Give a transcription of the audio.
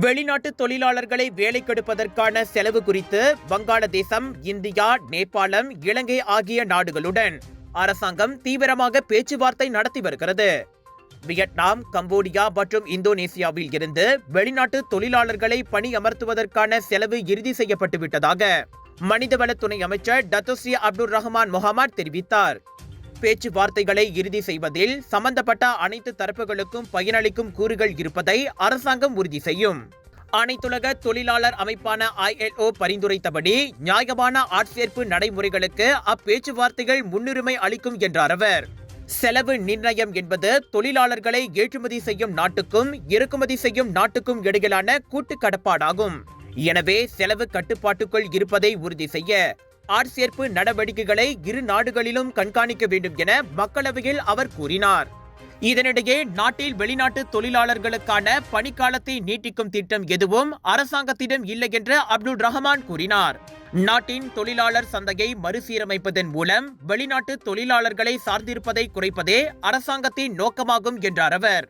வெளிநாட்டு தொழிலாளர்களை வேலைக்கெடுப்பதற்கான செலவு குறித்து வங்காளதேசம், இந்தியா, நேபாளம், இலங்கை ஆகிய நாடுகளுடன் அரசாங்கம் தீவிரமாக பேச்சுவார்த்தை நடத்தி வருகிறது. வியட்நாம், கம்போடியா மற்றும் இந்தோனேசியாவில் இருந்து வெளிநாட்டு தொழிலாளர்களை பணியமர்த்துவதற்கான செலவு இறுதி செய்யப்பட்டுவிட்டதாக மனிதவள துணை அமைச்சர் டத்தோஸ்ரீ அப்துல் ரஹ்மான் மொஹமட் தெரிவித்தார். பேச்சுவார்த்தைகளை இறுதி செய்வதில் சம்பந்தப்பட்ட அனைத்து தரப்புகளுக்கும் பயனளிக்கும் கூறுகள் இருப்பதை அரசாங்கம் உறுதி செய்யும். அனைத்துலக தொழிலாளர் அமைப்பான ILO பரிந்துரைத்தபடி நியாயமான ஆட்சேர்ப்பு நடைமுறைகளுக்கு அப்பேச்சுவார்த்தைகள் முன்னுரிமை அளிக்கும் என்றார் அவர். செலவு நிர்ணயம் என்பது தொழிலாளர்களை ஏற்றுமதி செய்யும் நாட்டுக்கும் இறக்குமதி செய்யும் நாட்டுக்கும் இடையிலான கூட்டு கடப்பாடாகும். எனவே செலவு கட்டுப்பாட்டுக்குள் இருப்பதை உறுதி செய்ய ஆட்சேர்ப்பு நடவடிக்கைகளை இரு நாடுகளிலும் கண்காணிக்க வேண்டும் என மக்களவையில் அவர் கூறினார். இதனிடையே நாட்டில் வெளிநாட்டு தொழிலாளர்களுக்கான பணிக்காலத்தை நீட்டிக்கும் திட்டம் எதுவும் அரசாங்கத்திடம் இல்லை என்று அப்துல் ரஹ்மான் கூறினார். நாட்டின் தொழிலாளர் சந்தையை மறுசீரமைப்பதன் மூலம் வெளிநாட்டு தொழிலாளர்களை சார்ந்திருப்பதை குறைப்பதே அரசாங்கத்தின் நோக்கமாகும் என்றார் அவர்.